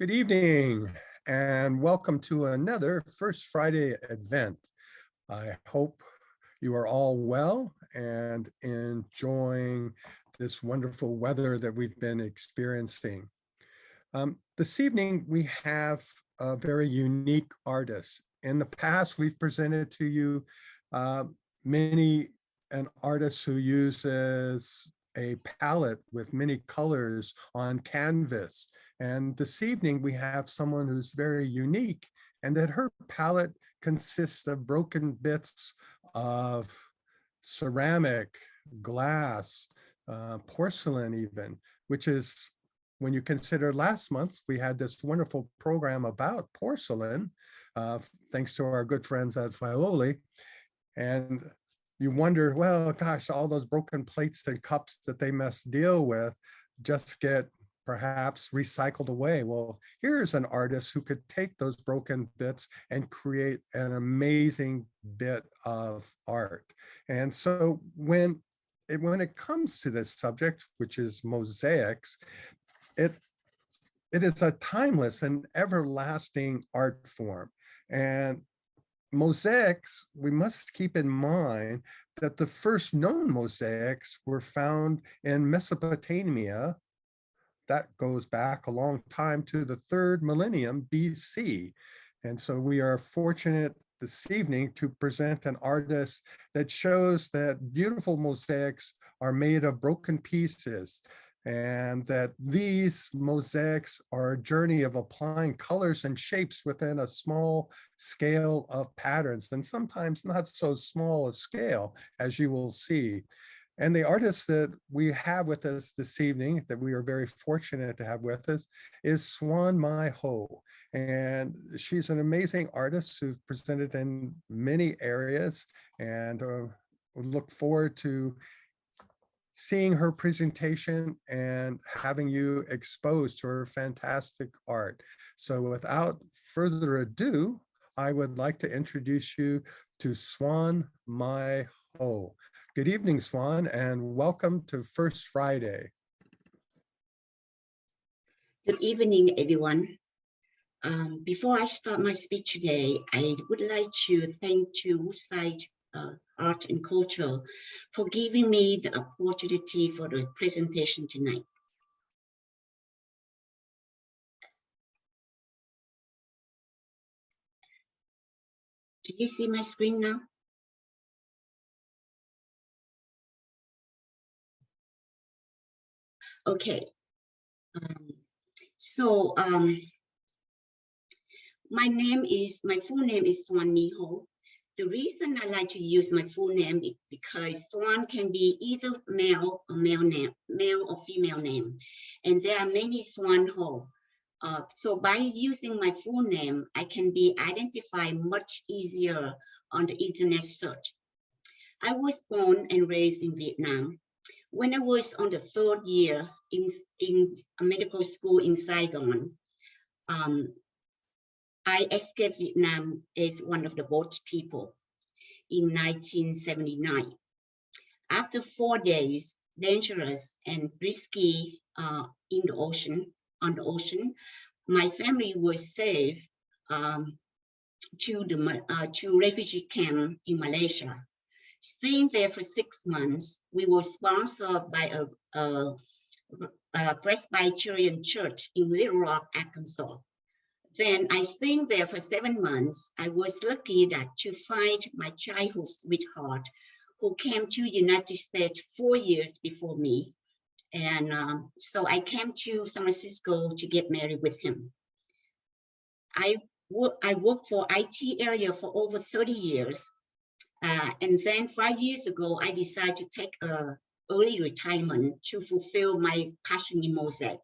Good evening and welcome to another First Friday event. I hope you are all well and enjoying this wonderful weather that we've been experiencing. This evening, we have a very unique artist. In the past, we've presented to you an artist who uses a palette with many colors on canvas. And this evening, we have someone who's very unique, and that her palette consists of broken bits of ceramic, glass, porcelain even, which is, when you consider last month, we had this wonderful program about porcelain, thanks to our good friends at Filoli. And you wonder, well, gosh, all those broken plates and cups that they must deal with just get perhaps recycled away. Well, here's an artist who could take those broken bits and create an amazing bit of art. And so when it comes to this subject, which is mosaics, it is a timeless and everlasting art form. And mosaics, we must keep in mind that the first known mosaics were found in Mesopotamia. That goes back a long time to the 3rd millennium BC. And so we are fortunate this evening to present an artist that shows that beautiful mosaics are made of broken pieces, and that these mosaics are a journey of applying colors and shapes within a small scale of patterns, and sometimes not so small a scale, as you will see. And the artist that we have with us this evening, that we are very fortunate to have with us, is Xuan My Ho. And she's an amazing artist who's presented in many areas, and look forward to seeing her presentation and having you exposed to her fantastic art. So without further ado, I would like to introduce you to Xuan My Ho. Good evening, Xuan, and welcome to First Friday. Good evening, everyone. Before I start my speech today, I would like to thank Mosaic Art and Culture for giving me the opportunity for the presentation tonight. Do you see my screen now? Okay. My full name is Xuan My Ho. The reason I like to use my full name is because Xuan can be either male or female name, and there are many Xuan Ho. So by using my full name, I can be identified much easier on the internet search. I was born and raised in Vietnam. When I was on the 3rd year in a medical school in Saigon, I escaped Vietnam as one of the boat people in 1979. After 4 days, dangerous and risky on the ocean, my family was saved to refugee camp in Malaysia. Staying there for 6 months, we were sponsored by a Presbyterian church in Little Rock, Arkansas. Then I stayed there for 7 months. I was lucky to find my childhood sweetheart, who came to the United States 4 years before me. And so I came to San Francisco to get married with him. I worked for IT area for over 30 years. And then 5 years ago, I decided to take an early retirement to fulfill my passion in mosaic.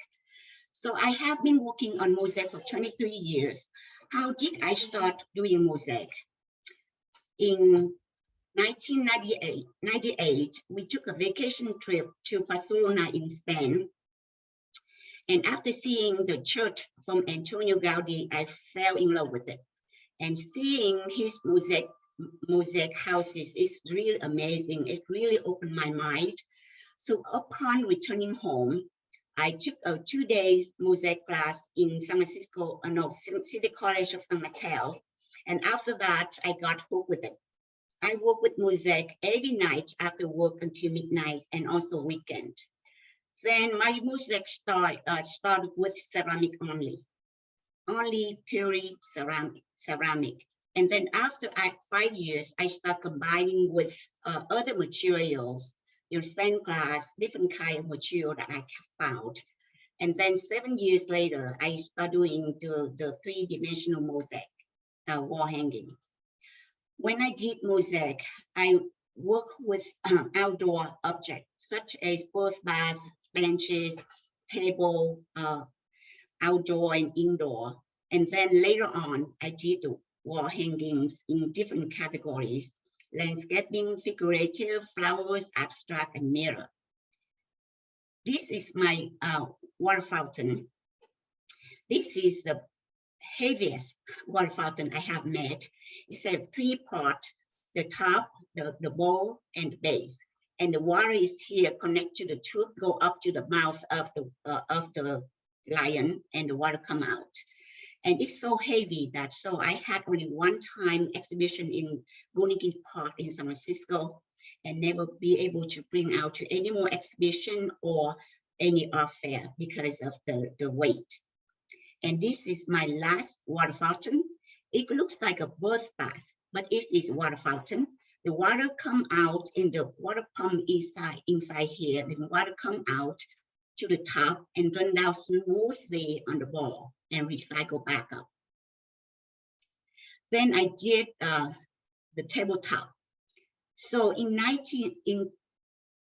So I have been working on mosaic for 23 years. How did I start doing mosaic? In 1998, we took a vacation trip to Barcelona in Spain. And after seeing the church from Antoni Gaudi, I fell in love with it. And seeing his mosaic houses is really amazing. It really opened my mind. So upon returning home, I took a 2 days mosaic class in San Francisco, City College of San Mateo. And after that, I got hooked with it. I work with mosaic every night after work until midnight and also weekend. Then my mosaic started with ceramic only pure ceramic. And then after 5 years, I start combining with other materials, stained glass, different kind of material that I found. And then 7 years later, I start doing the 3-dimensional mosaic wall hanging. When I did mosaic, I work with outdoor objects such as birdbaths, benches, table, outdoor and indoor. And then later on, I did the wall hangings in different categories: landscaping, figurative, flowers, abstract, and mirror. This is my water fountain. This is the heaviest water fountain I have made. It's a 3-part, the top, the bowl, and the base. And the water is here connected to the tube, go up to the mouth of the lion, and the water come out. And it's so heavy that I had only one time exhibition in Golden Park in San Francisco, and never be able to bring out to any more exhibition or any art fair because of the weight. And this is my last water fountain. It looks like a birth bath, but it is water fountain. The water come out in the water pump inside here. The water come out to the top and run down smoothly on the ball and recycle back up. Then I did the tabletop. So in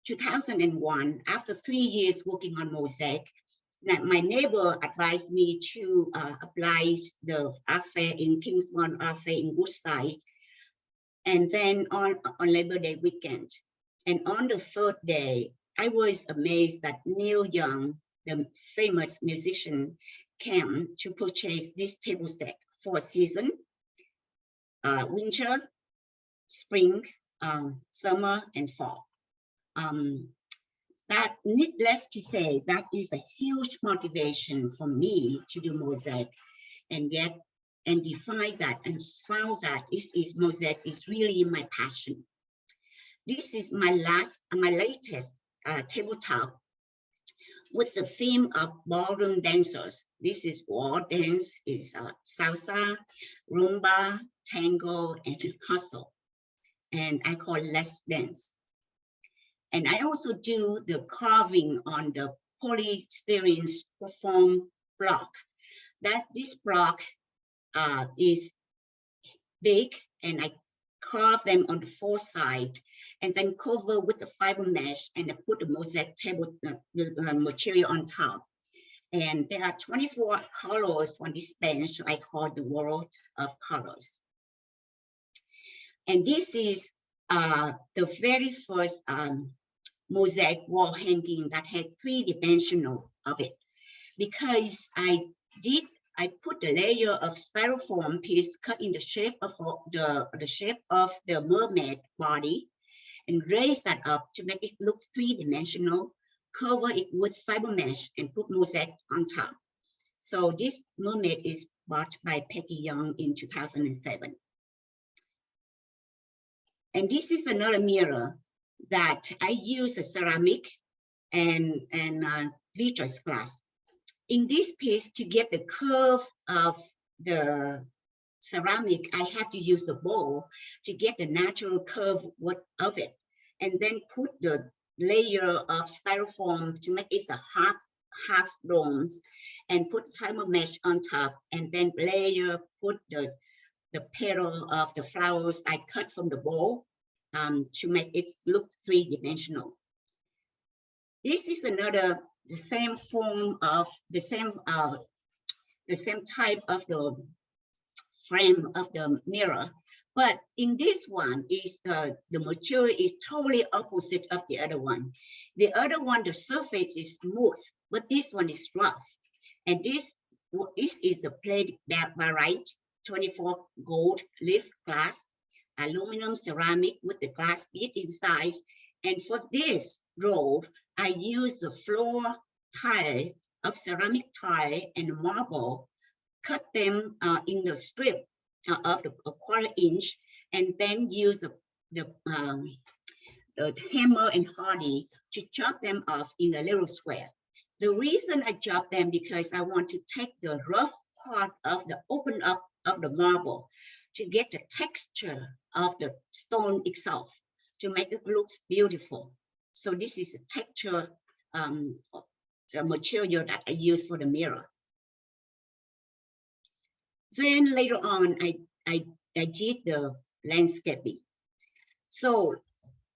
2001, after 3 years working on mosaic, my neighbor advised me to apply the art fair in Kingsmont Art Fair in Woodside, and then on Labor Day weekend. And on the 3rd day, I was amazed that Neil Young, the famous musician, came to purchase this table set for a season, winter, spring, summer, and fall. That, needless to say, that is a huge motivation for me to do mosaic and define that and found that mosaic is really my passion. This is my latest tabletop with the theme of ballroom dancers. This is wall dance, is salsa, rumba, tango, and hustle. And I call it Let's Dance. And I also do the carving on the polystyrene foam block. This block is big, and I carve them on the 4 sides and then cover with the fiber mesh, and I put the mosaic table material on top. And there are 24 colors on this bench. I call the world of colors. And this is the very first mosaic wall hanging that had 3-dimensional of it, because I put the layer of styrofoam piece cut in the shape of the mermaid body and raise that up to make it look 3-dimensional, cover it with fiber mesh, and put mosaic on top. So this mermaid is bought by Peggy Young in 2007. And this is another mirror that I use a ceramic and vitreous glass. In this piece, to get the curve of the ceramic, I have to use the bowl to get the natural curve of it, and then put the layer of styrofoam to make it a half domes, and put fiber mesh on top, and then put the petal of the flowers I cut from the bowl to make it look 3-dimensional. This is the same form of the same type of the frame of the mirror, but in this one is the material is totally opposite of the other one. The other one, the surface is smooth, but this one is rough. And this is a plate barite, 24 gold leaf glass, aluminum ceramic with the glass bead inside. And for this roll, I use the floor tile, of ceramic tile and marble, cut them in the strip of a quarter-inch, and then use the hammer and hardy to chop them off in a little square. The reason I chop them because I want to take the rough part of the open up of the marble to get the texture of the stone itself, to make it look beautiful. So this is a texture, the material that I use for the mirror. Then later on, I did the landscaping. So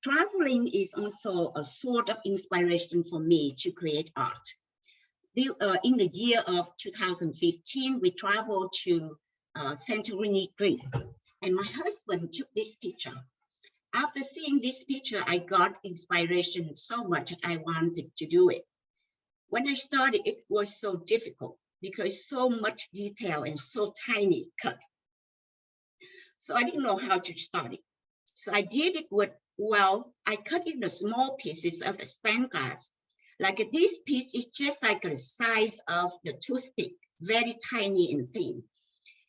traveling is also a sort of inspiration for me to create art. In the year of 2015, we traveled to Santorini, Greece, and my husband took this picture. After seeing this picture, I got inspiration so much that I wanted to do it. When I started, it was so difficult because so much detail and so tiny cut. So I didn't know how to start it. So I did it with, well, I cut it into small pieces of stained glass. Like this piece is just like the size of the toothpick, very tiny and thin.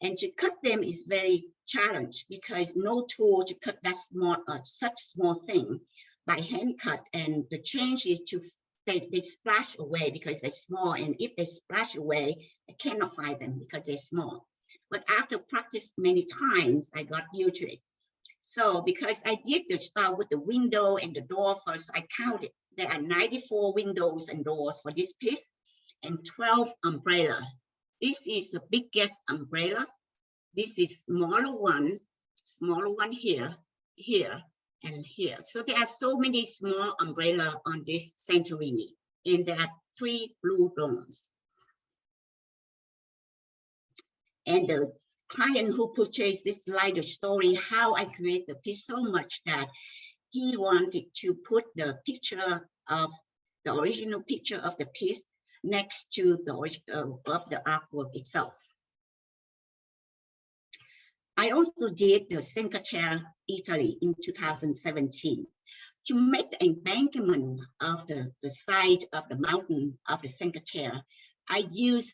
And to cut them is very challenging because no tool to cut that small, such small thing by hand cut. And the change is to they splash away because they're small. And if they splash away, I cannot find them because they're small. But after practice many times, I got used to it. So because I did the start with the window and the door first, I counted. There are 94 windows and doors for this piece and 12 umbrella. This is the biggest umbrella. This is smaller one here, here, and here. So there are so many small umbrella on this Santorini, and there are 3 blue blooms. And the client who purchased this liked the story, how I create the piece so much that he wanted to put the picture of the original picture of the piece next to the of the artwork itself. I also did the Cinque Terre, Italy in 2017. To make the embankment of the side of the mountain of the Cinque Terre, I used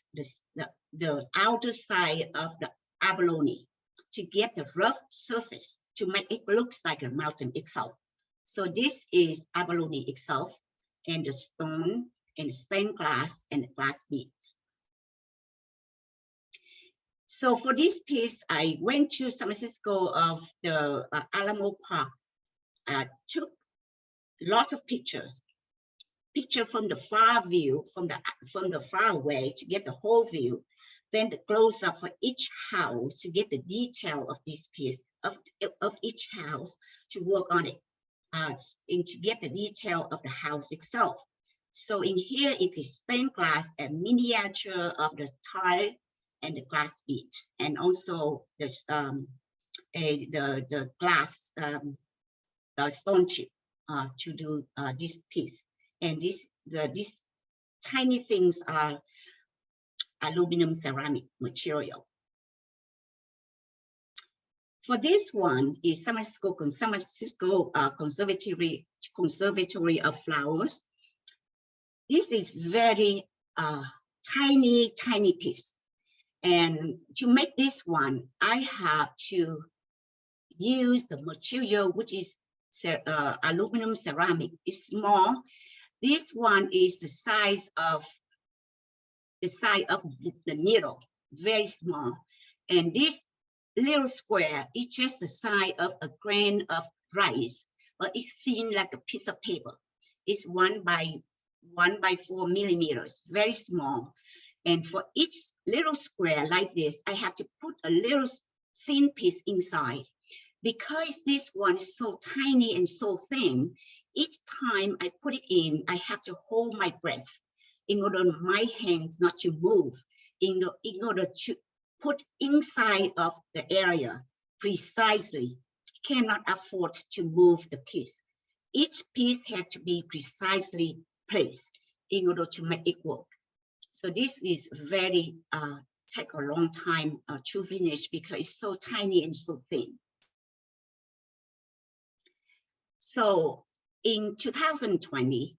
the outer side of the abalone to get the rough surface to make it look like a mountain itself. So this is abalone itself, and the stone, and the stained glass, and the glass beads. So for this piece, I went to San Francisco of the Alamo Park, took lots of pictures from the far view, from the far away to get the whole view, then the close up for each house to get the detail of this piece, of each house to work on it, and to get the detail of the house itself. So in here, it is stained glass and miniature of the tile and the glass beads, and also the glass stone chip to do this piece. And these tiny things are aluminum ceramic material. For this one is San Francisco Conservatory of Flowers. This is very tiny piece. And to make this one, I have to use the material, which is aluminum ceramic. It's small. This one is the size of the needle, very small. And this little square is just the size of a grain of rice, but it's thin like a piece of paper. It's 1 by 4 millimeters, very small. And for each little square like this, I have to put a little thin piece inside. Because this one is so tiny and so thin, each time I put it in, I have to hold my breath in order for my hands not to move, in order to put inside of the area precisely. Cannot afford to move the piece. Each piece had to be precisely placed in order to make it work. So this is very, take a long time to finish because it's so tiny and so thin. So in 2020,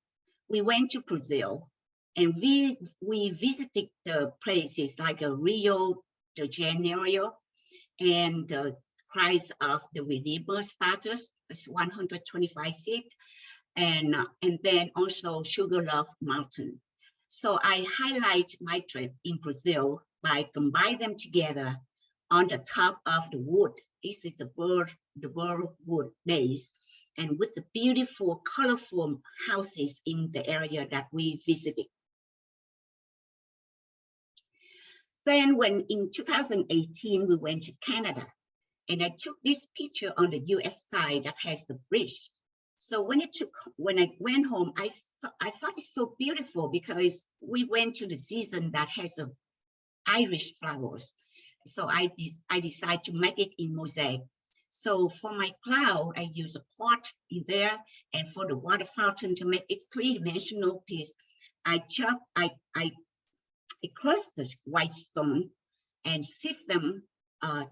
we went to Brazil And we visited the places like Rio de Janeiro, and the Christ of the Redeemer status is 125 feet, and then also Sugarloaf Mountain. So I highlight my trip in Brazil by combining them together on the top of the wood. This is the bird wood base, and with the beautiful, colorful houses in the area that we visited. Then when in 2018, we went to Canada, and I took this picture on the US side that has the bridge. So when I went home, I thought it's so beautiful because we went to the season that has a Irish flowers. So I decided to make it in mosaic. So for my cloud, I use a pot in there, and for the water fountain to make it three-dimensional piece, I crushed the white stone and sift them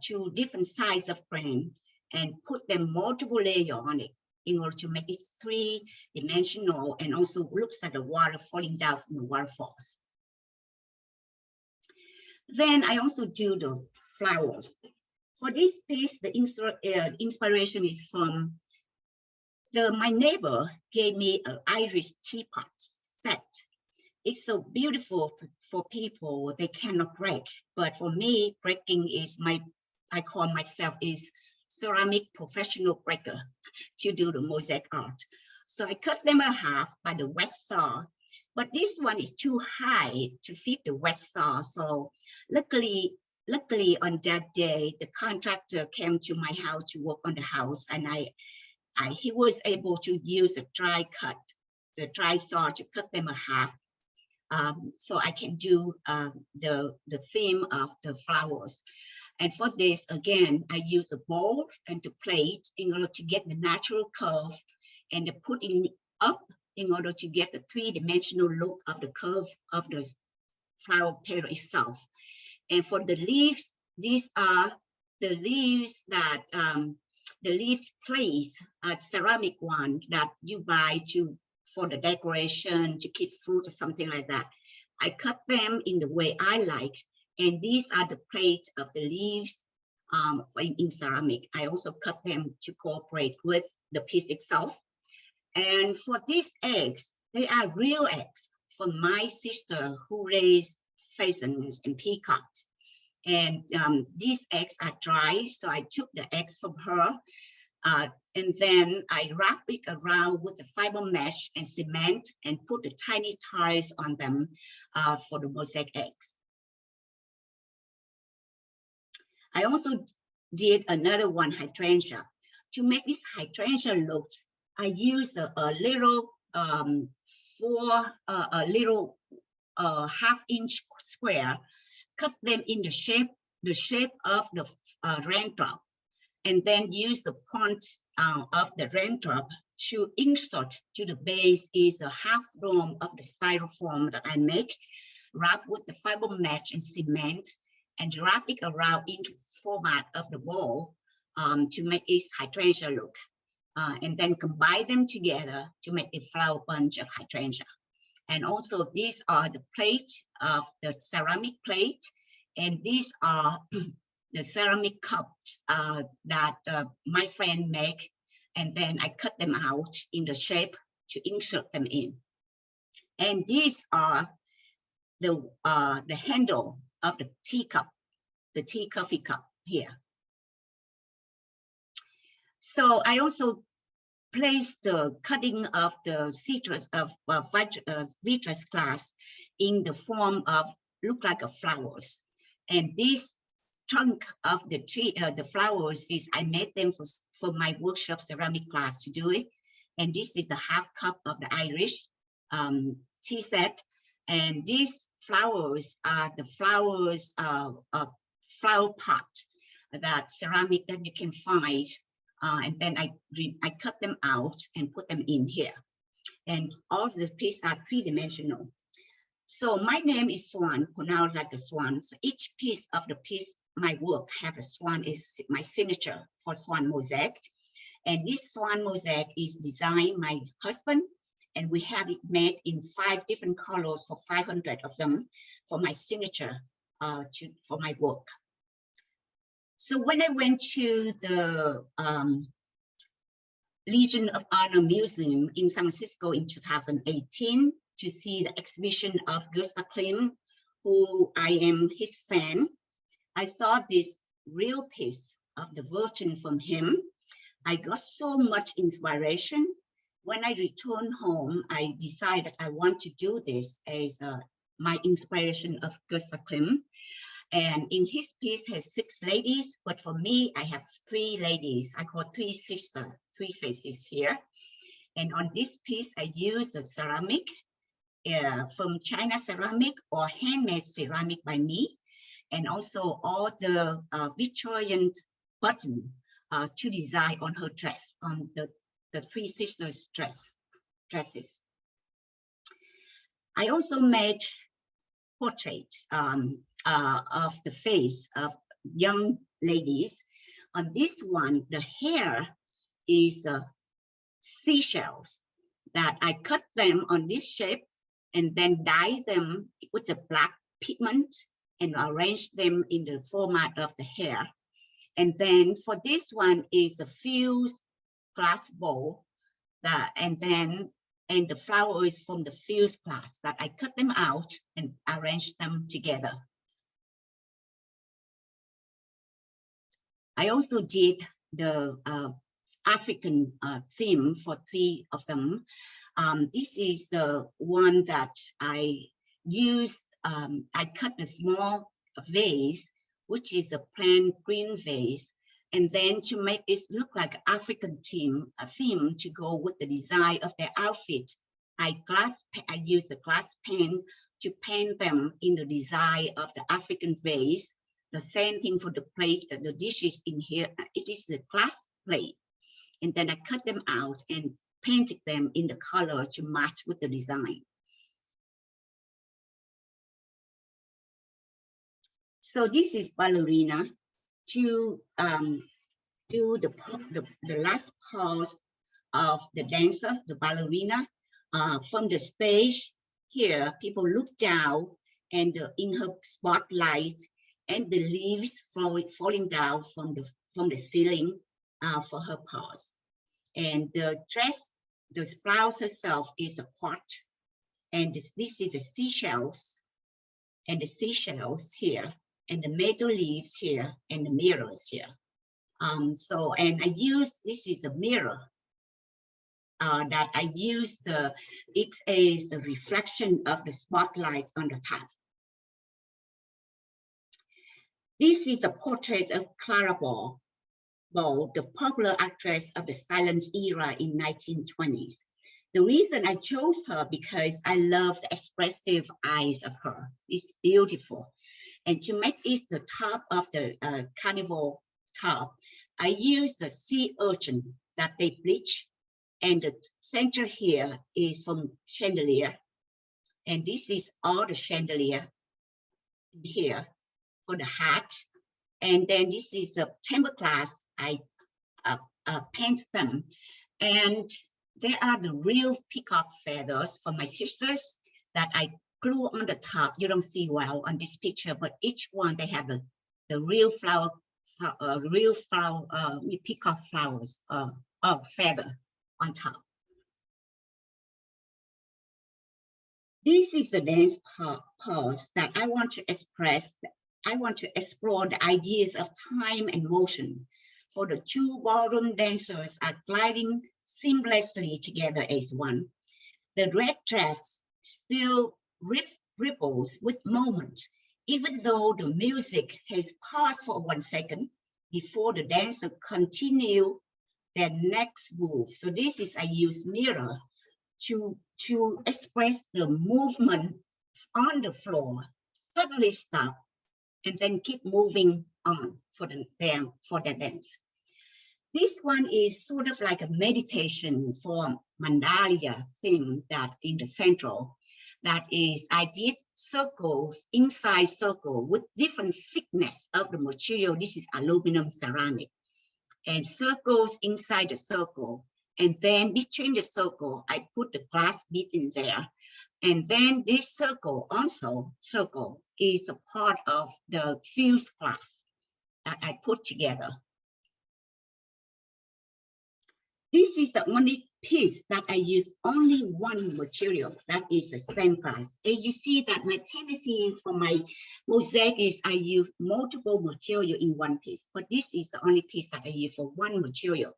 to different size of grain and put them multiple layer on it in order to make it three-dimensional and also looks like the water falling down from the waterfalls. Then I also do the flowers. For this piece, the inspiration is from my neighbor gave me an Irish teapot set. It's so beautiful for people, they cannot break. But for me, breaking is I call myself is ceramic professional breaker to do the mosaic art. So I cut them in half by the wet saw, but this one is too high to fit the wet saw. So luckily on that day, the contractor came to my house to work on the house, and he was able to use a the dry saw to cut them in half. So I can do the theme of the flowers. And for this, again, I use the bowl and the plate in order to get the natural curve and the putting up in order to get the three-dimensional look of the curve of the flower petal itself. And for the leaves, these are the leaves that, the leaf plates, ceramic one that you buy for the decoration, to keep fruit or something like that. I cut them in the way I like, and these are the plates of the leaves in ceramic. I also cut them to cooperate with the piece itself. And for these eggs, they are real eggs from my sister who raised pheasants and peacocks. And these eggs are dry, so I took the eggs from her, and then I wrap it around with the fiber mesh and cement and put the tiny tiles on them for the mosaic eggs. I also did another one, hydrangea. To make this hydrangea look, I used a little half-inch square, cut them in the shape of the raindrop, and then use the point of the raindrop to insert to the base is a half dome of the styrofoam that I make, wrap with the fiber mesh and cement, and wrap it around into the format of the bowl to make its hydrangea look. And then combine them together to make a flower bunch of hydrangea. And also these are the plate of the ceramic plate, and these are the ceramic cups that my friend make, and then I cut them out in the shape to insert them in. And these are the handle of the teacup, the tea coffee cup here. So I also placed the cutting of the citrus of vitreous glass in the form of look like a flowers. And this trunk of the tree, the flowers is I made them for my workshop ceramic class to do it. And this is the half cup of the Irish tea set. And these flowers are the flowers flower pot that ceramic that you can find. And then I cut them out and put them in here. And all of the pieces are three-dimensional. So my name is Xuan, pronounced like a swan. So each piece of the piece, my work have a swan is my signature for Xuan Mosaic. And this Xuan Mosaic is designed by my husband And we have it made in 5 different colors for 500 of them for my signature, for my work. So when I went to the Legion of Honor Museum in San Francisco in 2018 to see the exhibition of Gustav Klimt, who I am his fan, I saw this real piece of the Virgin from him. I got so much inspiration. When I returned home, I decided I want to do this as my inspiration of Gustav Klimt. And in his piece has 6 ladies, but for me, I have 3 ladies. I call 3 sisters, 3 faces here. And on this piece, I use the ceramic from China ceramic or handmade ceramic by me, and also all the Victorian button to design on her dress, on the 3 sisters' dresses. I also made portrait of the face of young ladies. On this one, the hair is the seashells that I cut them on this shape and then dye them with the black pigment and arrange them in the format of the hair. And then for this one is a fused glass bowl and the flower is from the fused glass that I cut them out and arrange them together. I also did the African theme for 3 of them. This is the one that I used. I cut a small vase, which is a plain green vase, and then to make it look like African theme to go with the design of their outfit, I used the glass pen to paint them in the design of the African vase. The same thing for the plate, the dishes in here. It is the glass plate, and then I cut them out and painted them in the color to match with the design. So this is ballerina to do the last pose of the dancer, the ballerina. From the stage here, people look down and in her spotlight, and the leaves falling down from the ceiling for her pose. And the dress, the blouse herself is a pot, and this is the seashells, and the seashells here, and the meadow leaves here, and the mirrors here. And I use, this is a mirror that I use it is the reflection of the spotlight on the top. This is the portrait of Clara Bow, the popular actress of the silent era in 1920s. The reason I chose her because I love the expressive eyes of her. It's beautiful. And to make it the top of the carnival top, I use the sea urchin that they bleach. And the center here is from chandelier. And this is all the chandelier here for the hat. And then this is a temper glass. I paint them. And they are the real peacock feathers for my sisters that I glue on the top. You don't see well on this picture, but each one, they have the real flower, peacock flowers feather on top. This is the dance pose that I want to express. I want to explore the ideas of time and motion. For the 2 ballroom dancers are gliding seamlessly together as one. The red dress still ripples with moment, even though the music has paused for 1 second before the dancer continue their next move. So this is, I use mirror to express the movement on the floor, suddenly stop, and then keep moving on for the dance. This one is sort of like a meditation for mandala thing that in the central. That is, I did circles, inside circle with different thickness of the material. This is aluminum ceramic. And circles inside the circle. And then between the circle, I put the glass bead in there. And then this circle is a part of the fused glass that I put together. This is the only piece that I use only one material, that is a stained glass. As you see that my tendency for my mosaic is I use multiple material in one piece, but this is the only piece that I use for one material.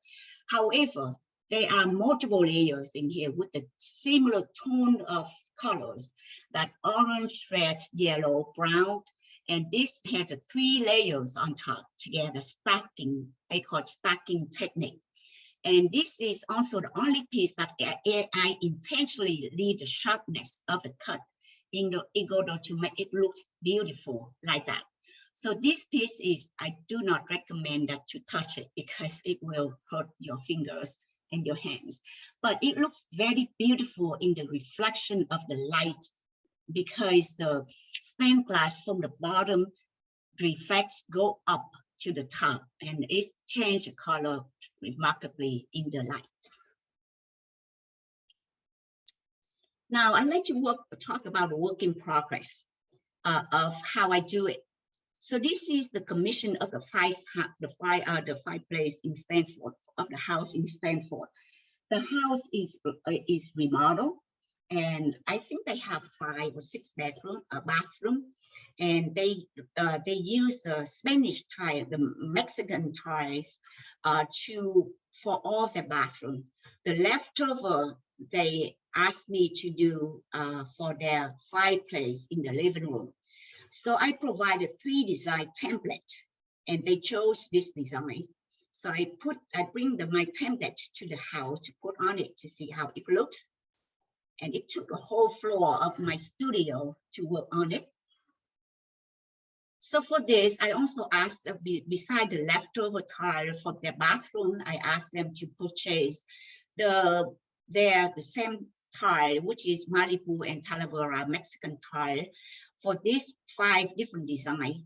However, there are multiple layers in here with a similar tone of colors, that orange, red, yellow, brown, and this has 3 layers on top together, stacking. They call it stacking technique. And this is also the only piece that I intentionally leave the sharpness of the cut in order to make it look beautiful like that. So this piece is, I do not recommend that to touch it because it will hurt your fingers and your hands. But it looks very beautiful in the reflection of the light because the stained glass from the bottom reflects go up to the top, and it changes the color remarkably in the light. Now I'd like to talk about the work in progress of how I do it. So this is the commission of the fireplace in Stanford, of the house in Stanford. The house is remodeled, and I think they have 5 or 6 bathroom, and they use the Spanish tile, the Mexican tiles, for all the bathroom. The leftover they asked me to do for their fireplace in the living room. So I provided 3 design templates, and they chose this design. So I bring my template to the house to put on it to see how it looks. And it took the whole floor of my studio to work on it. So for this, I also asked, beside the leftover tile for their bathroom, I asked them to purchase the same tile, which is Malibu and Talavera Mexican tile, for these 5 different designs.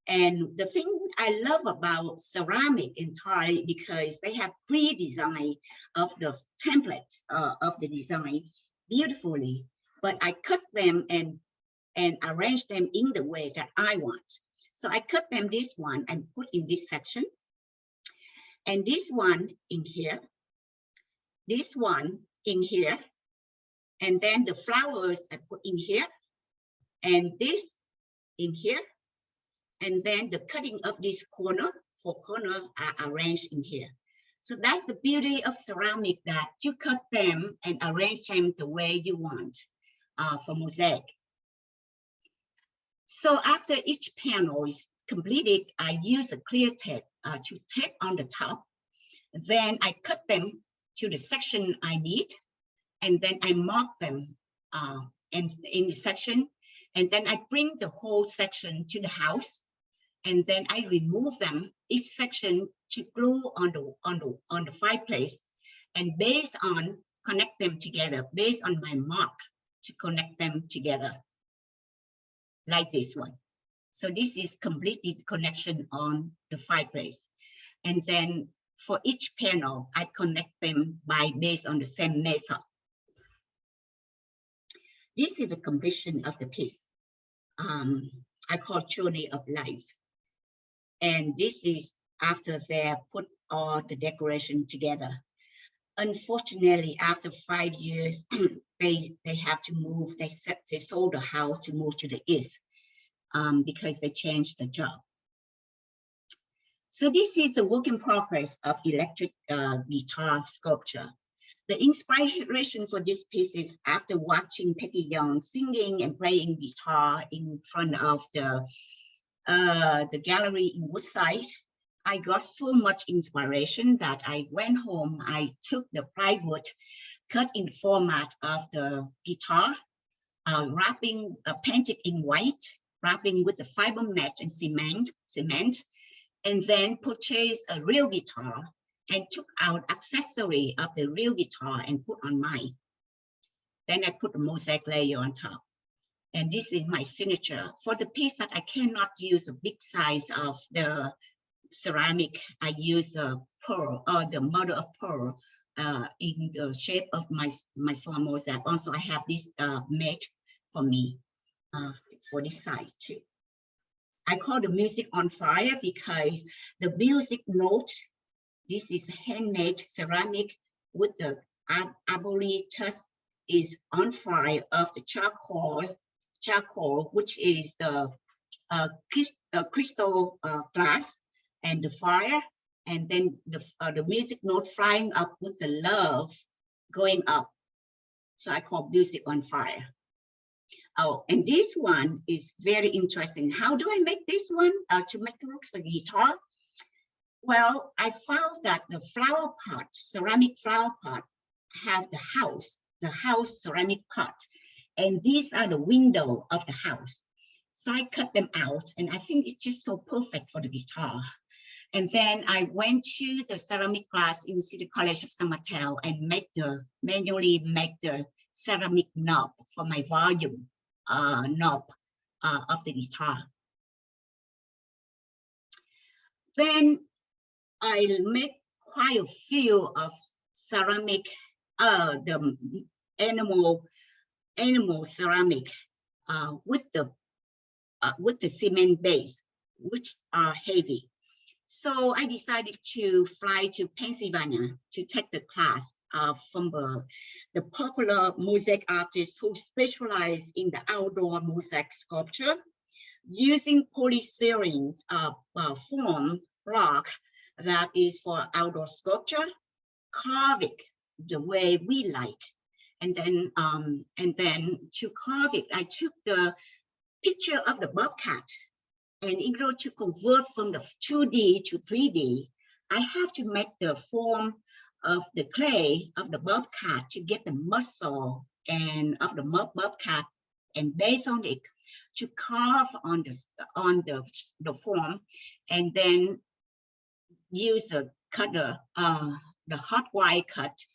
And the thing I love about ceramic and tile, because they have pre-design of the template of the design beautifully, but I cut them and arrange them in the way that I want. So I cut them this one and put in this section, and this one in here, this one in here, and then the flowers I put in here, and this in here, and then the cutting of this corner are arranged in here. So that's the beauty of ceramic, that you cut them and arrange them the way you want for mosaic. So after each panel is completed, I use a clear tape to tape on the top. Then I cut them to the section I need, and then I mark them in the section, and then I bring the whole section to the house, and then I remove them, each section, to glue on the fireplace, and based on connect them together, based on my mark to connect them together, like this one. So this is completed connection on the fireplace. And then for each panel, I connect them based on the same method. This is the completion of the piece. I call Journey of Life. And this is after they put all the decoration together. Unfortunately, after 5 years, they have to move. They sold the house to move to the east because they changed the job. So this is the work in progress of electric guitar sculpture. The inspiration for this piece is after watching Peggy Young singing and playing guitar in front of the gallery in Woodside. I got so much inspiration that I went home, I took the plywood, cut in format of the guitar, wrapping, painted in white, wrapping with the fiber mat and cement, and then purchased a real guitar and took out accessory of the real guitar and put on mine. Then I put a mosaic layer on top. And this is my signature. For the piece that I cannot use a big size of the ceramic, I use a pearl, or the mother of pearl, in the shape of my Xuan Mosaic. Also, I have this made for me for this side too. I call the music on fire because the music note, this is handmade ceramic with the arboritus, is on fire of the charcoal, which is the crystal glass, and the fire, and then the music note flying up with the love going up. So I call music on fire. Oh, and this one is very interesting. How do I make this one to make it look like a guitar? Well, I found that the flower pot, ceramic flower pot, have the house ceramic pot, and these are the window of the house. So I cut them out, and I think it's just so perfect for the guitar. And then I went to the ceramic class in City College of San Mateo and manually make the ceramic knob for my volume knob of the guitar. Then I make quite a few of ceramic, the animal ceramic with the cement base, which are heavy. So I decided to fly to Pennsylvania to take the class from the popular mosaic artist who specialize in the outdoor mosaic sculpture, using polystyrene formed rock that is for outdoor sculpture, carve it the way we like. And then to carve it, I took the picture of the bobcat. And in order to convert from the 2D to 3D, I have to make the form of the clay of the bobcat to get the muscle and of the bobcat, and based on it to carve on the form, and then use the cutter, the hot wire cut,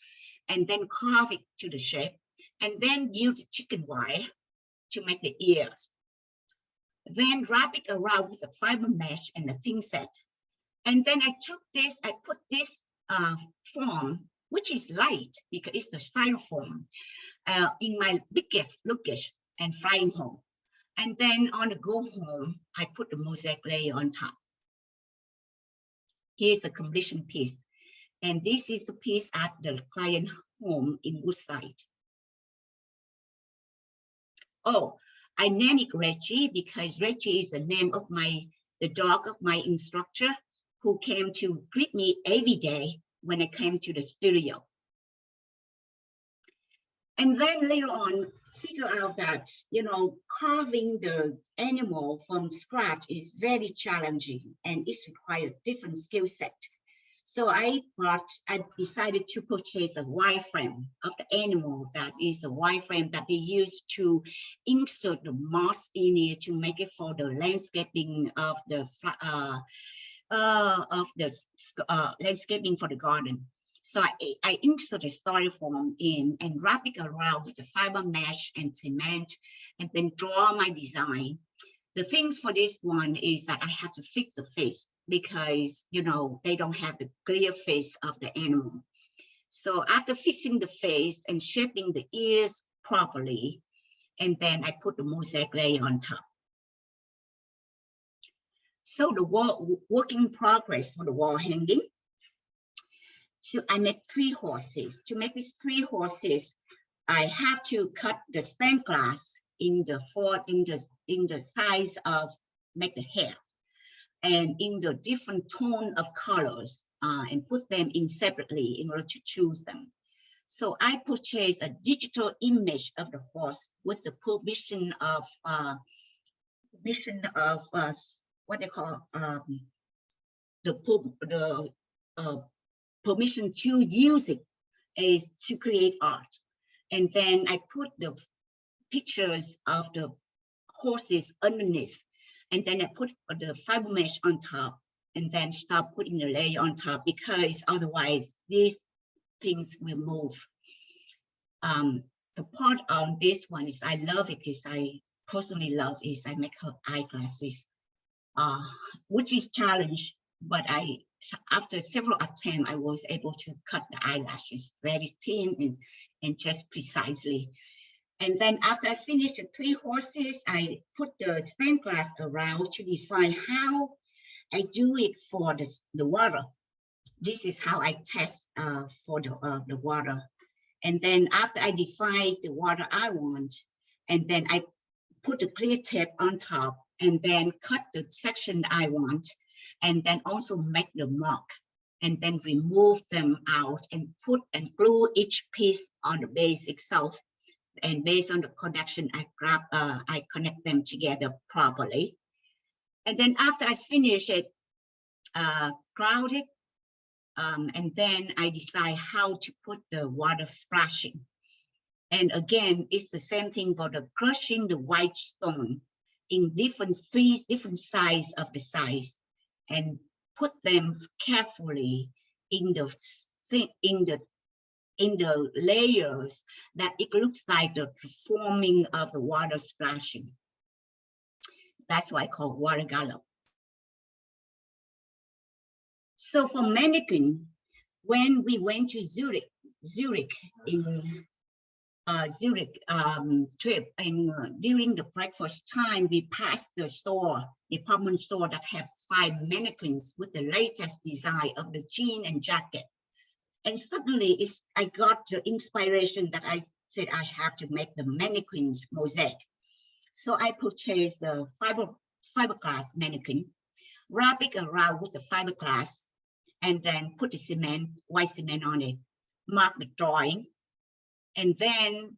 and then carve it to the shape, and then use chicken wire to make the ears. Then wrap it around with the fiber mesh and the thin set. And then I put this form, which is light because it's the styrofoam, in my biggest luggage and flying home. And then on the go home, I put the mosaic layer on top. Here's a completion piece. And this is the piece at the client home in Woodside. Oh, I named it Reggie because Reggie is the name of the dog of my instructor, who came to greet me every day when I came to the studio. And then later on, figure out that, carving the animal from scratch is very challenging and it requires a different skill set. So I decided to purchase a wireframe of the animal that is a wireframe that they use to insert the moss in it to make it for the landscaping of the landscaping for the garden. So I insert the styrofoam in and wrap it around with the fiber mesh and cement, and then draw my design. The things for this one is that I have to fix the face because, they don't have the clear face of the animal. So after fixing the face and shaping the ears properly, and then I put the mosaic layer on top. So the work in progress for the wall hanging. So I make 3 horses. To make these 3 horses, I have to cut the stained glass in the size of make the hair, and in the different tone of colors, and put them in separately in order to choose them. So I purchased a digital image of the horse with the permission of what they call the permission to use it is to create art. And then I put the pictures of the horses underneath, and then I put the fiber mesh on top, and then start putting the layer on top, because otherwise these things will move. The part on this one is I love it because I personally love is I make her eyeglasses, which is challenge, but I after several attempts, I was able to cut the eyelashes very thin and just precisely. And then after I finished the 3 horses, I put the stained glass around to define how I do it for the water. This is how I test for the water. And then after I define the water I want, and then I put the clear tape on top and then cut the section I want, and then also make the mark and then remove them out and put and glue each piece on the base itself. And based on the connection, I connect them together properly. And then after I finish it, ground it, and then I decide how to put the water splashing. And again, it's the same thing for the crushing the white stone in three different size of the size, and put them carefully in the layers that it looks like the forming of the water splashing. That's why I call water gallop. So for mannequin, when we went to Zurich in Zurich trip, and during the breakfast time, we passed the department store that have 5 mannequins with the latest design of the jean and jacket. And suddenly I got the inspiration that I said I have to make the mannequins mosaic. So I purchased the fiberglass mannequin, wrap it around with the fiberglass, and then put the white cement on it, mark the drawing, and then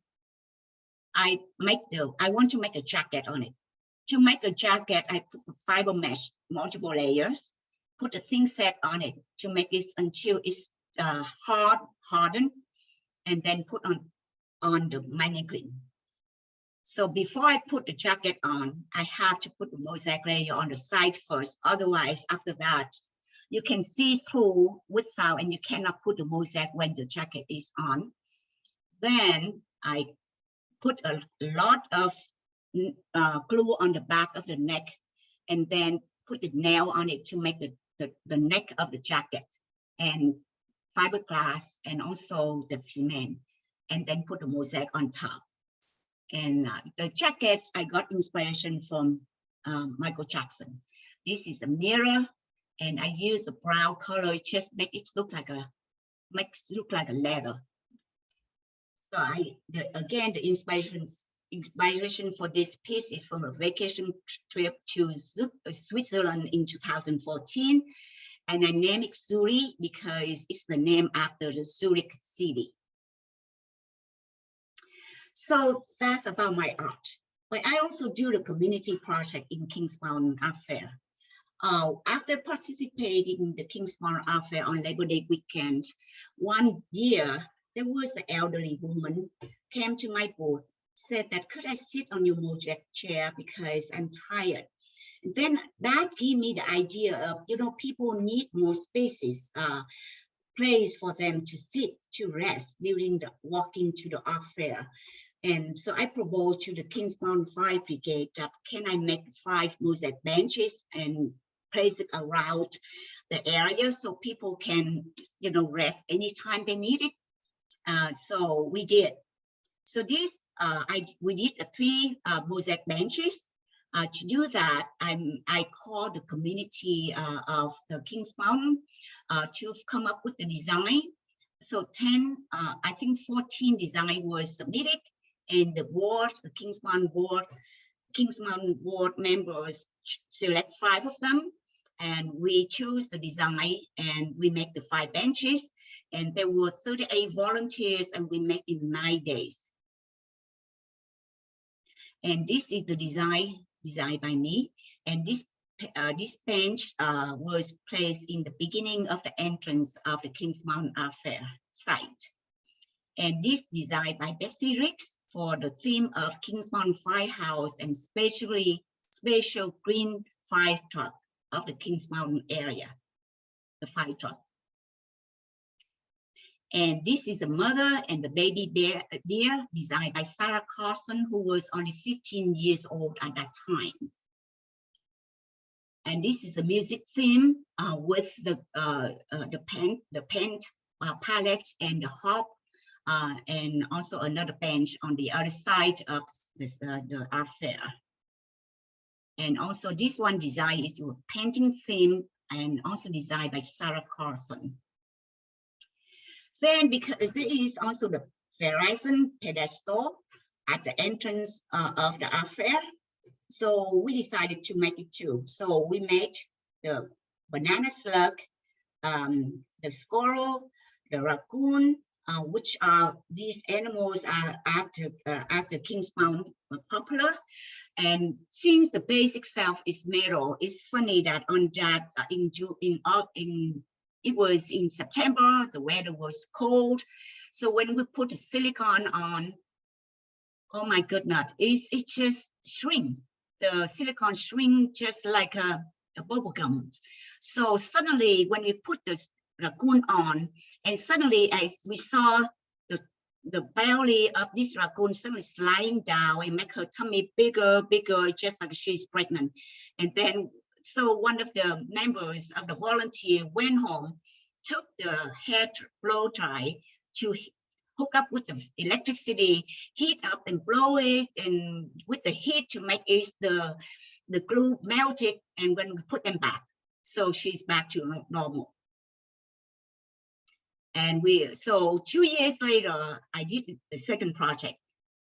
I want to make a jacket on it. To make a jacket, I put the fiber mesh, multiple layers, put a thin set on it to make it until it's hardened, and then put on the mannequin. So before I put the jacket on, I have to put the mosaic layer on the side first. Otherwise, after that, you can see through without, and you cannot put the mosaic when the jacket is on. Then I put a lot of glue on the back of the neck, and then put the nail on it to make the neck of the jacket, and fiberglass, and also the cement, and then put the mosaic on top. And the jackets, I got inspiration from Michael Jackson. This is a mirror, and I use the brown color, just make it look like a leather. So again, the inspiration for this piece is from a vacation trip to Switzerland in 2014. And I named it Zurich because it's the name after the Zurich city. So that's about my art. But I also do the community project in Kings Mountain Art Fair. After participating in the Kings Mountain Art Fair on Labor Day weekend, one year, there was an elderly woman came to my booth, said that, could I sit on your mosaic chair because I'm tired? And then that gave me the idea of, people need more spaces, place for them to sit, to rest during the walking to the art fair. And so I proposed to the Kings Mountain Fire Brigade that can I make 5 mosaic benches and place it around the area so people can, rest anytime they need it. So we did. So this, we did the 3 mosaic benches. To do that, I called the community of the Kings Mountain to come up with the design. So 14 design was submitted, and the board, the Kings Mountain board members select 5 of them, and we choose the design, and we make the 5 benches, and there were 38 volunteers, and we made in 9 days. And this is the design by me, and this bench was placed in the beginning of the entrance of the Kings Mountain Art Fair site. And this design by Bessie Riggs for the theme of Kings Mountain Firehouse and special green fire truck of the Kings Mountain area, the fire truck. And this is a mother and the baby deer designed by Sarah Carson, who was only 15 years old at that time. And this is a music theme with the paint palette and the harp, and also another bench on the other side of this, the art fair. And also this one design is a painting theme and also designed by Sarah Carlson. Then, because there is also the Verizon pedestal at the entrance of the art fair, so we decided to make it too. So we made the banana slug, the squirrel, the raccoon, which are these animals are at the Kings Mountain popular. And since the basic self is metal, it's funny that on that it was in September, the weather was cold. So when we put the silicone on, oh my goodness, it just shrink. The silicone shrink just like a bubble gum. So suddenly when we put this raccoon on, and suddenly as we saw the belly of this raccoon suddenly sliding down and make her tummy bigger, just like she's pregnant. And then, so one of the members of the volunteer went home, took the hair blow dry to hook up with the electricity, heat up and blow it, and with the heat to make it the glue melted, and when we put them back, so she's back to normal. And so 2 years later, I did the second project.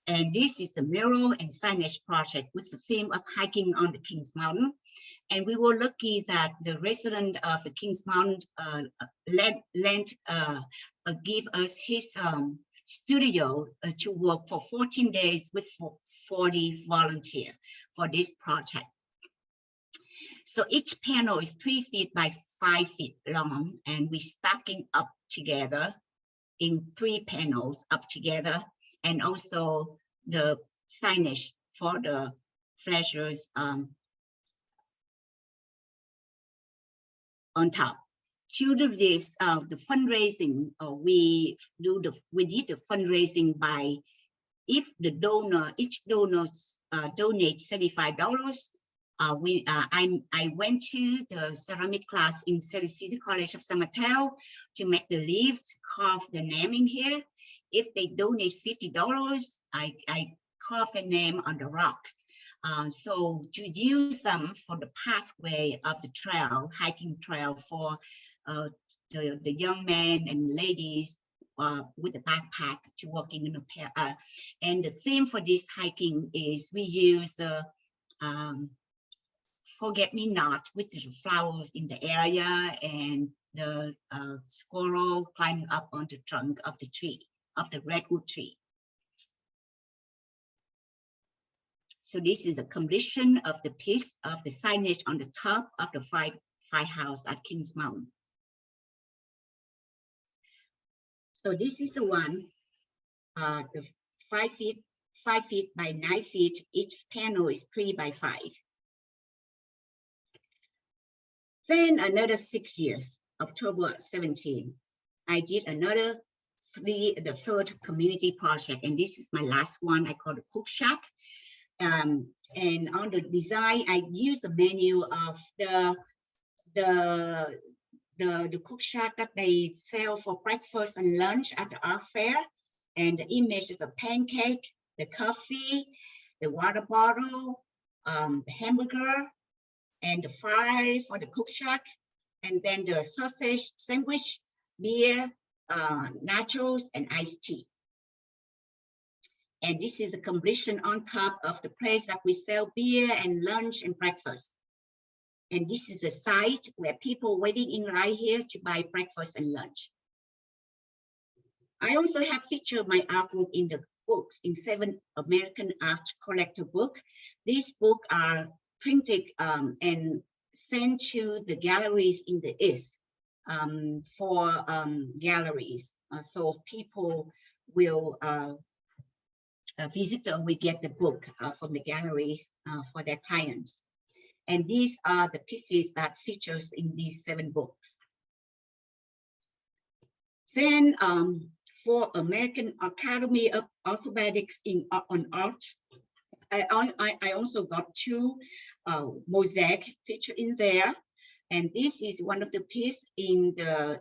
And this is the mural and signage project with the theme of hiking on the Kings Mountain. And we were lucky that the resident of the Kings Mountain give us his studio to work for 14 days with 40 volunteers for this project. So each panel is 3 feet by 5 feet long, and we stacking up together in 3 panels up together, and also the signage for the flashers on top. To do this, the fundraising, we did the fundraising by, if the donor, each donor donates $75. I went to the ceramic class in City College of San Mateo to make the leaves, carve the name in here. If they donate $50, I carve the name on the rock. So to use them for the pathway of the trail, hiking trail for the young men and ladies with a backpack to walking in a pair. And the theme for this hiking is we use the forget-me-not with the flowers in the area, and the squirrel climbing up on the trunk of the tree, of the redwood tree. So this is a completion of the piece of the signage on the top of the firehouse at Kings Mountain. So this is the one, the 5 feet by 9 feet. Each panel is 3 by 5. Then another 6 years, October 17, I did another the third community project, and this is my last one. I call it Cook Shack. And on the design, I use the menu of the Cook Shack that they sell for breakfast and lunch at the art fair, and the image of the pancake, the coffee, the water bottle, the hamburger, and the fire for the Cook Shack, and then the sausage sandwich, beer, nachos, and iced tea. And this is a completion on top of the place that we sell beer and lunch and breakfast. And this is a site where people waiting in line here to buy breakfast and lunch. I also have featured my artwork in the books, in 7 American art collector books. These books are printed and sent to the galleries in the East for galleries. So people will visitor will get the book from the galleries for their clients. And these are the pieces that features in these 7 books. Then for American Academy of Arthropedics on Art, I also got two mosaic feature in there. And this is one of the piece in the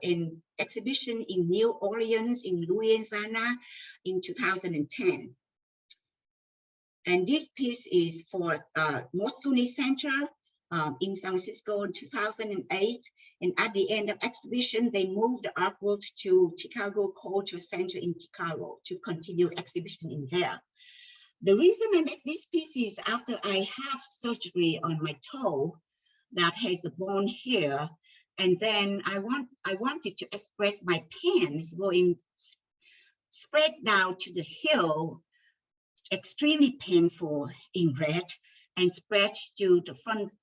exhibition in New Orleans in Louisiana in 2010. And this piece is for Moscone Center in San Francisco in 2008. And at the end of exhibition, they moved the artwork to Chicago Cultural Center in Chicago to continue exhibition in there. The reason I make this piece is after I have surgery on my toe that has a bone here, and then I wanted to express my pants going spread down to the heel, extremely painful in red, and spread to the front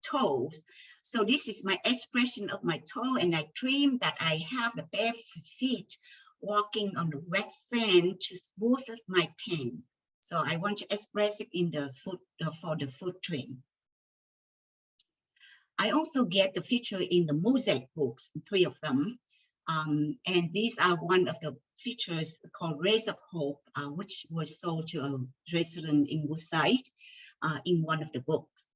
toes. So this is my expression of my toe, and I dream that I have the bare feet walking on the wet sand to smooth my pain. So I want to express it in the foot for the foot trim. I also get the feature in the Mosaic books, 3 of them. And these are one of the features called Rays of Hope, which was sold to a resident in Mosaic in one of the books.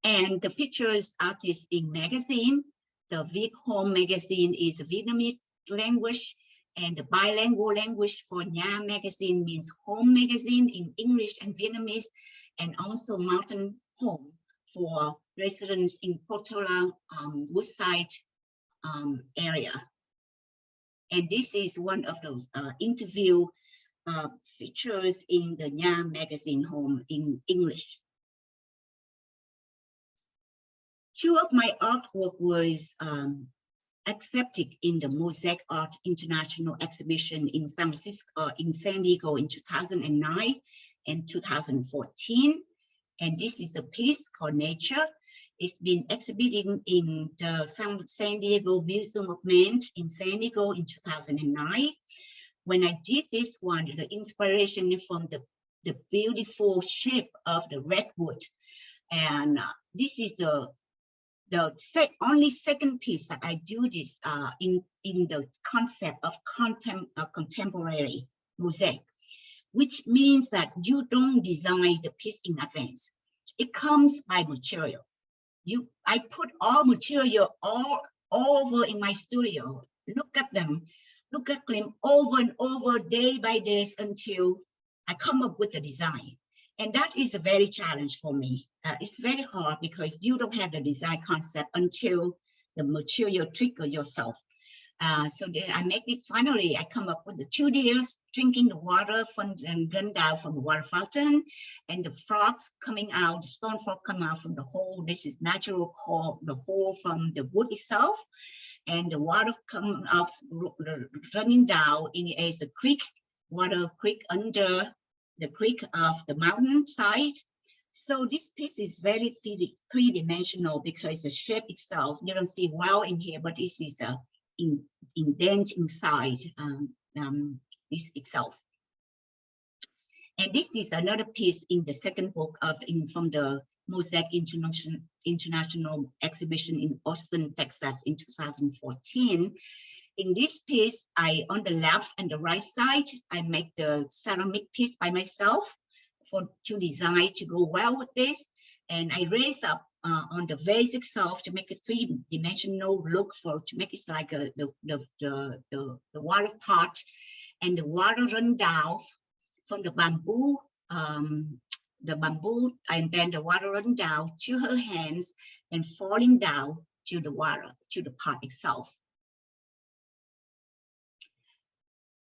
And the features artist in magazine, the Viet Home magazine is a Vietnamese language, and the bilingual language for Nha magazine means home magazine in English and Vietnamese, and also Mountain Home for residents in Portola, Woodside area. And this is one of the interview features in the Nha magazine home in English. 2 of my artwork was accepted in the Mosaic Art International Exhibition in San Francisco, in San Diego in 2009 and 2014. And this is a piece called Nature. It's been exhibited in the San Diego Museum of Man in San Diego in 2009. When I did this one, the inspiration from the beautiful shape of the redwood. And this is the only second piece that I do this in the concept of contemporary mosaic, which means that you don't design the piece in advance. It comes by material. I put all material all over in my studio. Look at them over and over, day by day, until I come up with a design. And that is a very challenge for me. It's very hard because you don't have the design concept until the material trigger yourself. So then I make it, finally, I come up with the 2 deers drinking the water and run down from the water fountain, and the frogs coming out, the stone frog come out from the hole. This is natural hole, the hole from the wood itself, and the water come up, running down in as a creek, water creek under the creek of the mountain side. So this piece is very three-dimensional because the shape itself, you don't see well in here, but this is a indent inside this itself. And this is another piece in the second book from the Mosaic International Exhibition in Austin, Texas in 2014. In this piece, on the left and the right side, I make the ceramic piece by myself to design to go well with this. And I raise up on the vase itself to make a three-dimensional look to make it like the water pot, and the water run down from the bamboo, and then the water run down to her hands and falling down to the water, to the pot itself.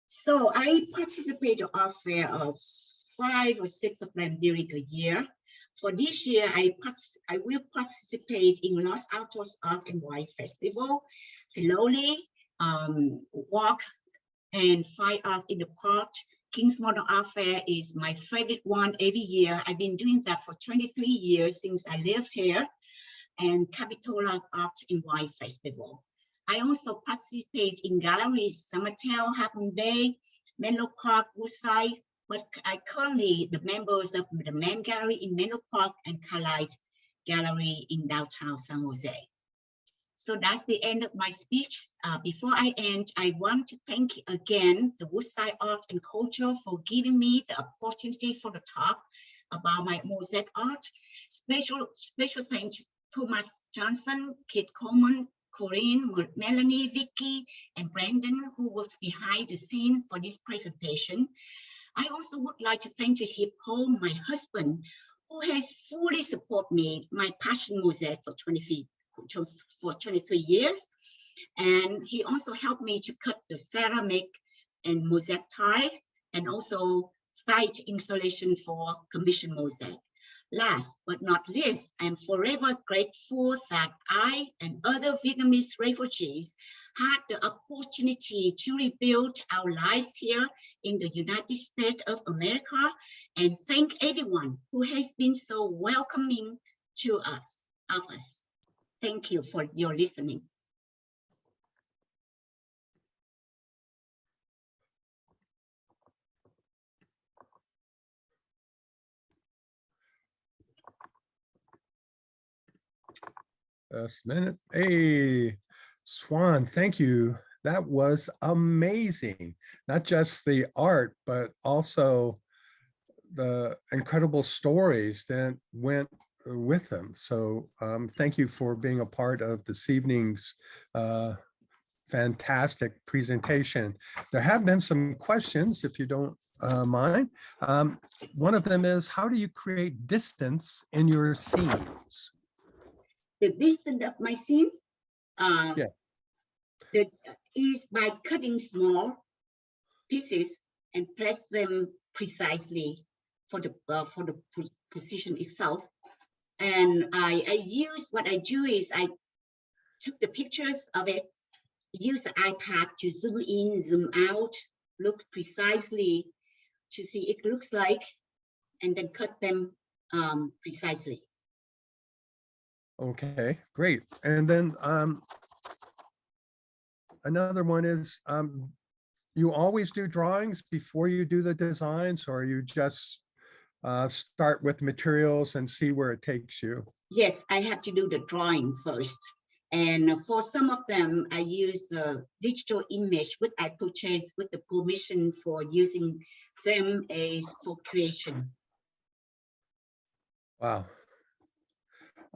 So I participate in art fair of 5 or 6 of them during a year. For this year, I will participate in Los Altos Art and Wine Festival, Filoli, Walk and Fine Art in the Park. King's Modern Art Fair is my favorite one every year. I've been doing that for 23 years since I live here, and Capitola Art and Wine Festival. I also participate in galleries, Summertown, Half Bay, Menlo Park, Woodside, but I currently the members of the Mann Gallery in Menlo Park and Carlisle Gallery in downtown San Jose. So that's the end of my speech. Before I end, I want to thank again the Woodside Art and Culture for giving me the opportunity for the talk about my mosaic art. Special thanks to Thomas Johnson, Kit Coleman, Corinne, Melanie, Vicky, and Brandon, who was behind the scene for this presentation. I also would like to thank Hip Ho, my husband, who has fully supported me, my passion mosaic for 23 years. And he also helped me to cut the ceramic and mosaic tiles, and also site installation for commission mosaic. Last but not least, I'm forever grateful that I and other Vietnamese refugees had the opportunity to rebuild our lives here in the United States of America, and thank everyone who has been so welcoming to us. Thank you for your listening. Just a minute. Hey, Xuan, thank you. That was amazing. Not just the art, but also the incredible stories that went with them. So thank you for being a part of this evening's fantastic presentation. There have been some questions, if you don't mind. One of them is, how do you create distance in your scenes? The distance of my scene Yeah. is by cutting small pieces and place them precisely for the position itself. And what I do is I took the pictures of it, use the iPad to zoom in, zoom out, look precisely to see it looks like, and then cut them precisely. Okay, great. And then another one is, you always do drawings before you do the designs, or you just start with materials and see where it takes you? Yes, I have to do the drawing first. And for some of them, I use a digital image, which I purchased with the permission for using them as for creation. Wow.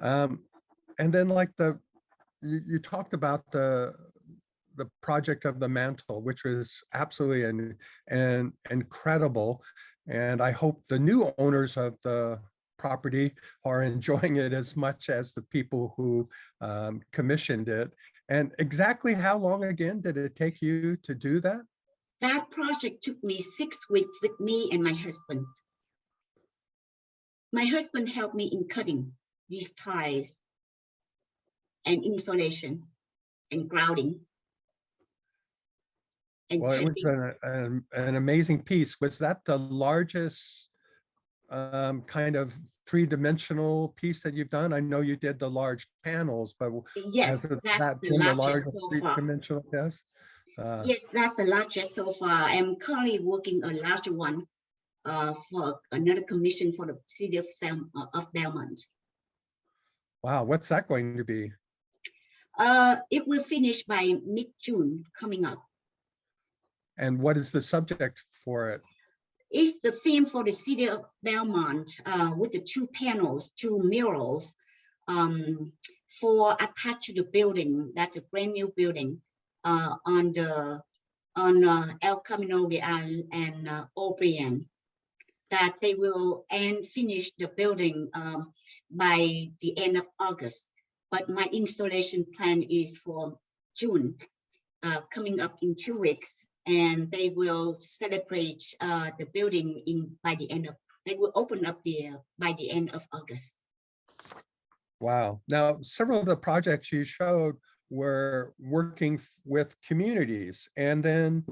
And then like you talked about the project of the mantle, which was absolutely an incredible. And I hope the new owners of the property are enjoying it as much as the people who commissioned it. And exactly how long again did it take you to do that? That project took me 6 weeks with me and my husband. My husband helped me in cutting these tiles and installation and grouting. And well, it was an amazing piece. Was that the largest kind of three-dimensional piece that you've done? I know you did the large panels, but yes, that's the largest so far. Three-dimensional, yes? Yes, that's the largest so far. I'm currently working a larger one for another commission for the city of Belmont. Wow, what's that going to be? It will finish by mid-June coming up. And what is the subject for it? It's the theme for the city of Belmont with the 2 panels, 2 murals for attached to the building. That's a brand new building on El Camino Real and O'Brien. That they will finish the building by the end of August. But my installation plan is for June, coming up in 2 weeks. And they will celebrate the building they will open up by the end of August. Wow. Now, several of the projects you showed were working with communities. And then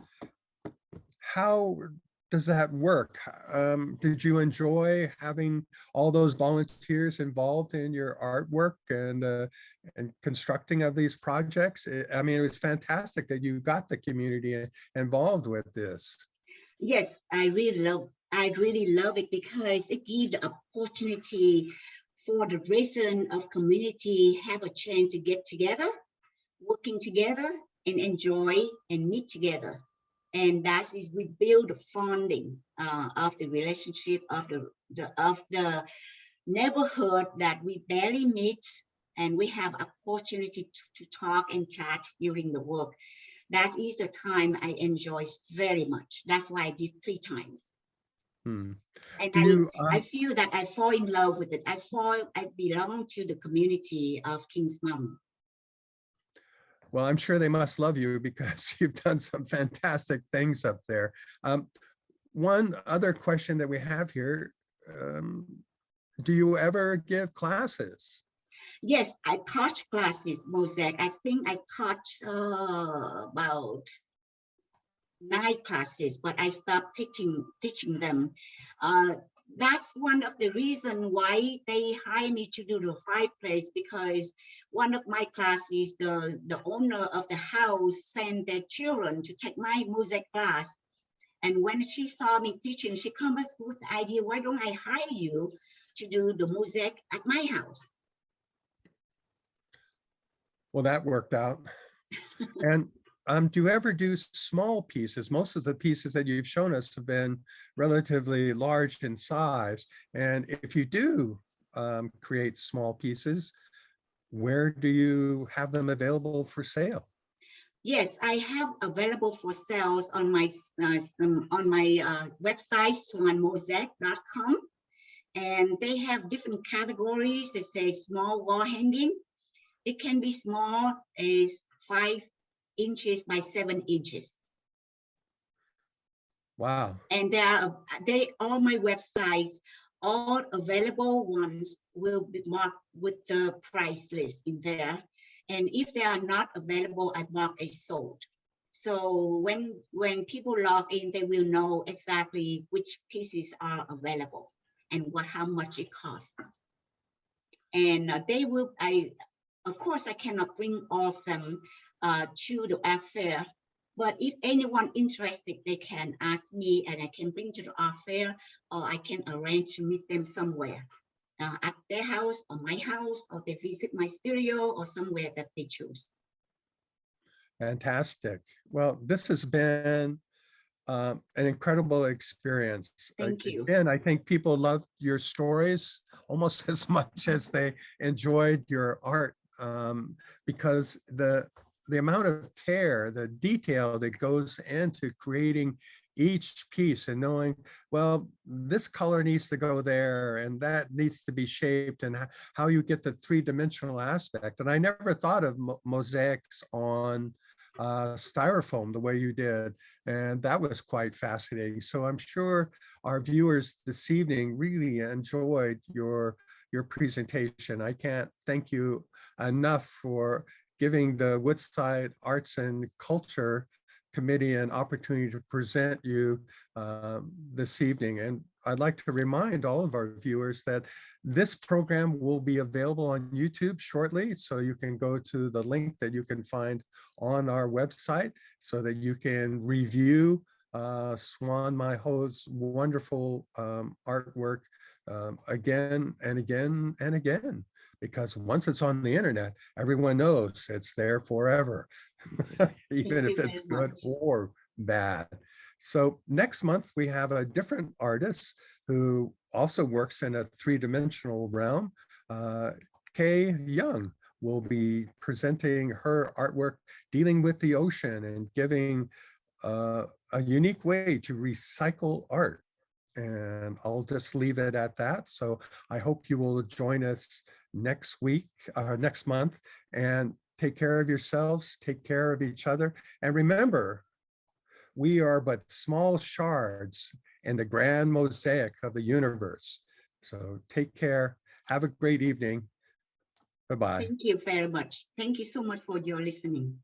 how does that work? Did you enjoy having all those volunteers involved in your artwork and constructing of these projects? I mean, it was fantastic that you got the community involved with this. Yes, I really love it because it gives the opportunity for the resident of community have a chance to get together working together and enjoy and meet together. And that is we build the funding of the relationship of the neighborhood that we barely meet, and we have opportunity to talk and chat during the work. That is the time I enjoy very much. That's why I did 3 times. Hmm. And Do you, I feel that I fall in love with it. I belong to the community of Kings Mountain. well, I'm sure they must love you because you've done some fantastic things up there. One other question that we have here, do you ever give classes? Yes, I taught classes, Mosaic. I think I taught about 9 classes, but I stopped teaching them. That's one of the reasons why they hire me to do the fireplace, because one of my classes, the owner of the house sent their children to take my mosaic class. And when she saw me teaching, she came up with the idea, why don't I hire you to do the mosaic at my house? Well, that worked out. And do you ever do small pieces? Most of the pieces that you've shown us have been relatively large in size. And if you do create small pieces, where do you have them available for sale? Yes, I have available for sales on my website, xuanmosaic.com. And they have different categories. They say small wall hanging. It can be small as 5 inches by 7 inches. Wow. And all my websites, all available ones will be marked with the price list in there. And if they are not available, I mark as sold. So when people log in, they will know exactly which pieces are available and how much it costs. And of course, I cannot bring all of them to the art fair, but if anyone interested, they can ask me and I can bring to the art fair, or I can arrange to meet them somewhere at their house or my house, or they visit my studio or somewhere that they choose. Fantastic. Well, this has been an incredible experience. Thank you. Again, I think people love your stories almost as much as they enjoyed your art, because the amount of care, the detail that goes into creating each piece and knowing, well, this color needs to go there and that needs to be shaped, and how you get the 3-dimensional aspect. And I never thought of mosaics on styrofoam the way you did, and that was quite fascinating. So I'm sure our viewers this evening really enjoyed your presentation. I can't thank you enough for giving the Woodside Arts and Culture Committee an opportunity to present you this evening. And I'd like to remind all of our viewers that this program will be available on YouTube shortly, so you can go to the link that you can find on our website so that you can review Xuan My Ho's wonderful artwork again and again and again, because once it's on the internet, everyone knows it's there forever, even if it's good or bad. So next month, we have a different artist who also works in a 3-dimensional realm. Kay Young will be presenting her artwork dealing with the ocean and giving a unique way to recycle art. And I'll just leave it at that. So I hope you will join us next month, and take care of yourselves, take care of each other. And remember, we are but small shards in the grand mosaic of the universe. So take care. Have a great evening. Bye-bye. Thank you very much. Thank you so much for your listening.